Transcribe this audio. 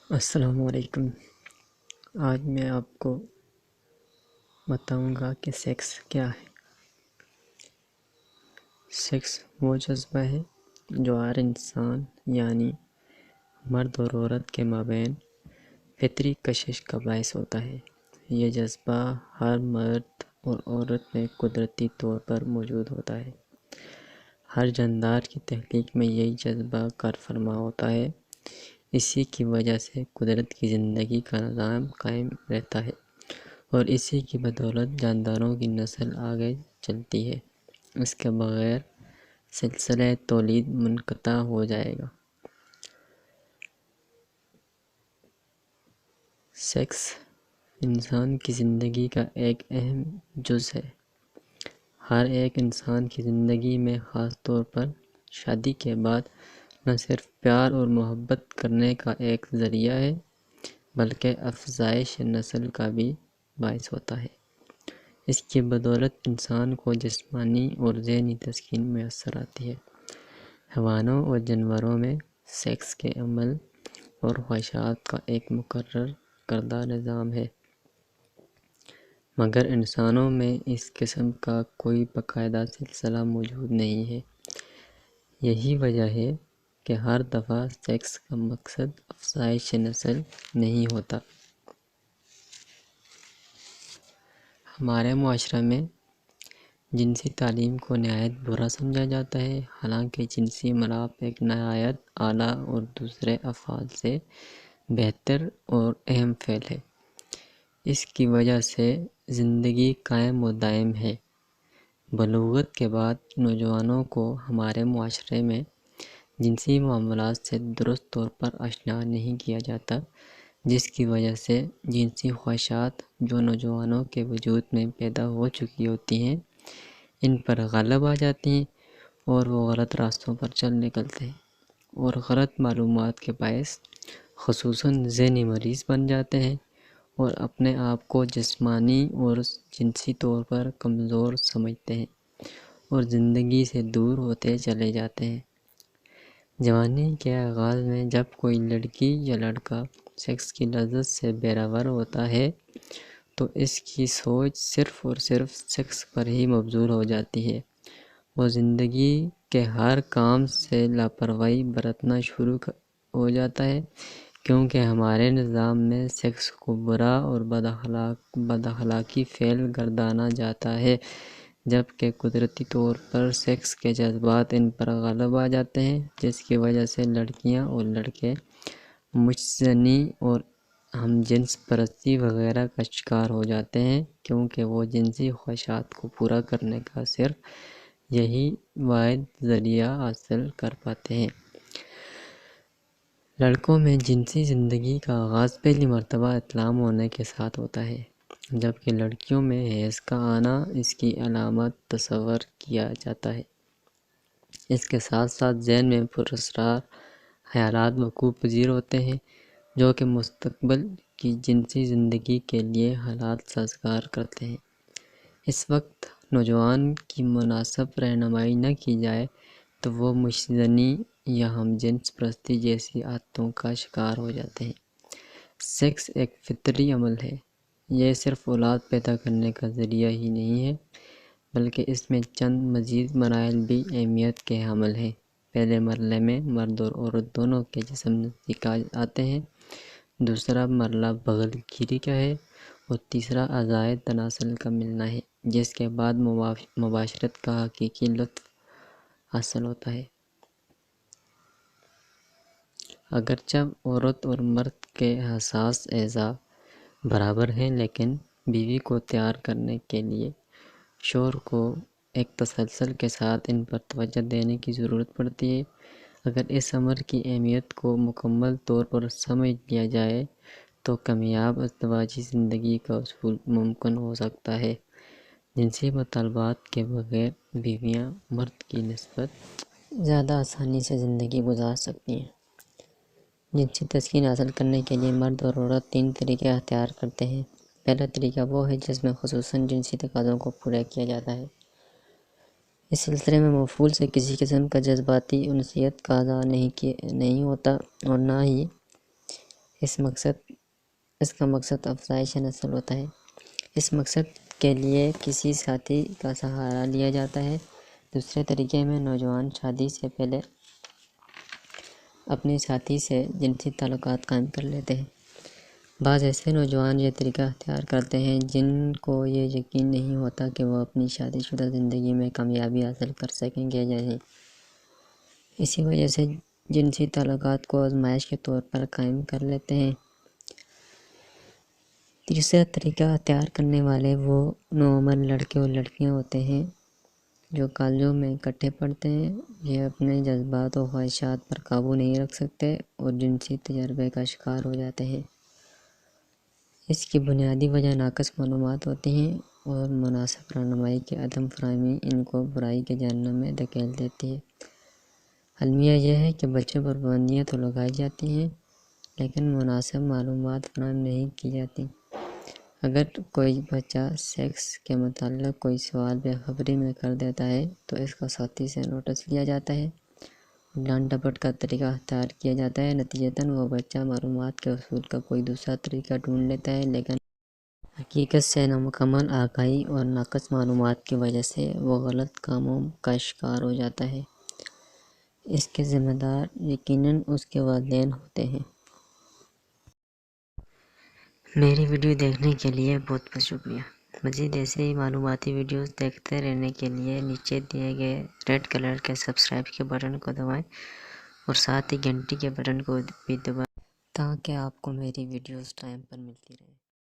السلام علیکم۔ آج میں آپ کو بتاؤں گا کہ سیکس کیا ہے۔ سیکس وہ جذبہ ہے جو ہر انسان یعنی مرد اور عورت کے مابین فطری کشش کا باعث ہوتا ہے۔ یہ جذبہ ہر مرد اور عورت میں قدرتی طور پر موجود ہوتا ہے۔ ہر جاندار کی تخلیق میں یہی جذبہ کار فرما ہوتا ہے۔ اسی کی وجہ سے قدرت کی زندگی کا نظام قائم رہتا ہے اور اسی کی بدولت جانداروں کی نسل آگے چلتی ہے۔ اس کے بغیر سلسلہ تولید منقطع ہو جائے گا۔ سیکس انسان کی زندگی کا ایک اہم جز ہے۔ ہر ایک انسان کی زندگی میں خاص طور پر شادی کے بعد نہ صرف پیار اور محبت کرنے کا ایک ذریعہ ہے بلکہ افزائش نسل کا بھی باعث ہوتا ہے۔ اس کی بدولت انسان کو جسمانی اور ذہنی تسکین میسر آتی ہے۔ حیوانوں اور جانوروں میں سیکس کے عمل اور خواہشات کا ایک مقرر کردہ نظام ہے، مگر انسانوں میں اس قسم کا کوئی باقاعدہ سلسلہ موجود نہیں ہے۔ یہی وجہ ہے کہ ہر دفعہ سیکس کا مقصد افزائش نسل نہیں ہوتا۔ ہمارے معاشرے میں جنسی تعلیم کو نہایت برا سمجھا جاتا ہے، حالانکہ جنسی ملاپ ایک نہایت اعلیٰ اور دوسرے افعال سے بہتر اور اہم فعل ہے۔ اس کی وجہ سے زندگی قائم و دائم ہے۔ بلوغت کے بعد نوجوانوں کو ہمارے معاشرے میں جنسی معاملات سے درست طور پر آشنا نہیں کیا جاتا، جس کی وجہ سے جنسی خواہشات جو نوجوانوں کے وجود میں پیدا ہو چکی ہوتی ہیں ان پر غالب آ جاتی ہیں اور وہ غلط راستوں پر چل نکلتے ہیں اور غلط معلومات کے باعث خصوصاً ذہنی مریض بن جاتے ہیں اور اپنے آپ کو جسمانی اور جنسی طور پر کمزور سمجھتے ہیں اور زندگی سے دور ہوتے چلے جاتے ہیں۔ جوانی کے آغاز میں جب کوئی لڑکی یا لڑکا سیکس کی لذت سے بہرہ ہوتا ہے تو اس کی سوچ صرف اور صرف سیکس پر ہی مبذول ہو جاتی ہے۔ وہ زندگی کے ہر کام سے لاپرواہی برتنا شروع ہو جاتا ہے، کیونکہ ہمارے نظام میں سیکس کو برا اور بد اخلاقی فعل گردانا جاتا ہے، جبکہ قدرتی طور پر سیکس کے جذبات ان پر غالب آ جاتے ہیں، جس کی وجہ سے لڑکیاں اور لڑکے مشزنی اور ہم جنس پرستی وغیرہ کا شکار ہو جاتے ہیں، کیونکہ وہ جنسی خواہشات کو پورا کرنے کا صرف یہی واحد ذریعہ حاصل کر پاتے ہیں۔ لڑکوں میں جنسی زندگی کا آغاز پہلی مرتبہ احتلام ہونے کے ساتھ ہوتا ہے، جبکہ لڑکیوں میں حیض کا آنا اس کی علامت تصور کیا جاتا ہے۔ اس کے ساتھ ساتھ ذہن میں پراسرار خیالات وقوع پذیر ہوتے ہیں جو کہ مستقبل کی جنسی زندگی کے لیے حالات سازگار کرتے ہیں۔ اس وقت نوجوان کی مناسب رہنمائی نہ کی جائے تو وہ مشزنی یا ہم جنس پرستی جیسی عادتوں کا شکار ہو جاتے ہیں۔ سیکس ایک فطری عمل ہے۔ یہ صرف اولاد پیدا کرنے کا ذریعہ ہی نہیں ہے بلکہ اس میں چند مزید مراحل بھی اہمیت کے حامل ہیں۔ پہلے مرحلے میں مرد اور عورت دونوں کے جسم نزدیک آتے ہیں، دوسرا مرحلہ بغل گیری کا ہے اور تیسرا اعضائے تناسل کا ملنا ہے، جس کے بعد مباشرت کا حقیقی لطف حاصل ہوتا ہے۔ اگرچہ عورت اور مرد کے حساس اعضاء برابر ہیں، لیکن بیوی کو تیار کرنے کے لیے شوہر کو ایک تسلسل کے ساتھ ان پر توجہ دینے کی ضرورت پڑتی ہے۔ اگر اس امر کی اہمیت کو مکمل طور پر سمجھ لیا جائے تو کامیاب ازدواجی زندگی کا حصول ممکن ہو سکتا ہے۔ جنسی مطالبات کے بغیر بیویاں مرد کی نسبت زیادہ آسانی سے زندگی گزار سکتی ہیں۔ جنسی تسکین حاصل کرنے کے لیے مرد اور عورت تین طریقے اختیار کرتے ہیں۔ پہلا طریقہ وہ ہے جس میں خصوصاً جنسی تقاضوں کو پورا کیا جاتا ہے۔ اس سلسلے میں مفعول سے کسی قسم کا جذباتی انسیت کا اظہار نہیں ہوتا اور نہ ہی اس کا مقصد افزائش نسل ہوتا ہے۔ اس مقصد کے لیے کسی ساتھی کا سہارا لیا جاتا ہے۔ دوسرے طریقے میں نوجوان شادی سے پہلے اپنے ساتھی سے جنسی تعلقات قائم کر لیتے ہیں۔ بعض ایسے نوجوان یہ طریقہ اختیار کرتے ہیں جن کو یہ یقین نہیں ہوتا کہ وہ اپنی شادی شدہ زندگی میں کامیابی حاصل کر سکیں گے یا نہیں۔ اسی وجہ سے جنسی تعلقات کو آزمائش کے طور پر قائم کر لیتے ہیں۔ تیسرا طریقہ اختیار کرنے والے وہ نوعمر لڑکے اور لڑکیاں ہوتے ہیں جو کالجوں میں اکٹھے پڑھتے ہیں۔ یہ اپنے جذبات و خواہشات پر قابو نہیں رکھ سکتے اور جنسی تجربے کا شکار ہو جاتے ہیں۔ اس کی بنیادی وجہ ناقص معلومات ہوتی ہیں اور مناسب رہنمائی کی عدم فراہمی ان کو برائی کے جہنم میں دھکیل دیتی ہے۔ المیہ یہ ہے کہ بچوں پر پابندیاں تو لگائی جاتی ہیں لیکن مناسب معلومات فراہم نہیں کی جاتی۔ اگر کوئی بچہ سیکس کے متعلق کوئی سوال بے خبری میں کر دیتا ہے تو اس کا ساتھی سے نوٹس لیا جاتا ہے، ڈانٹ ڈپٹ کا طریقہ اختیار کیا جاتا ہے۔ نتیجتاً وہ بچہ معلومات کے حصول کا کوئی دوسرا طریقہ ڈھونڈ لیتا ہے لیکن حقیقت سے نامکمل آگاہی اور ناقص معلومات کی وجہ سے وہ غلط کاموں کا شکار ہو جاتا ہے۔ اس کے ذمہ دار یقیناً اس کے والدین ہوتے ہیں۔ میری ویڈیو دیکھنے کے لیے بہت بہت شکریہ۔ مزید ایسے ہی معلوماتی ویڈیوز دیکھتے رہنے کے لیے نیچے دیے گئے ریڈ کلر کے سبسکرائب کے بٹن کو دبائیں اور ساتھ ہی گھنٹی کے بٹن کو بھی دبائیں تاکہ آپ کو میری ویڈیوز ٹائم پر ملتی رہیں۔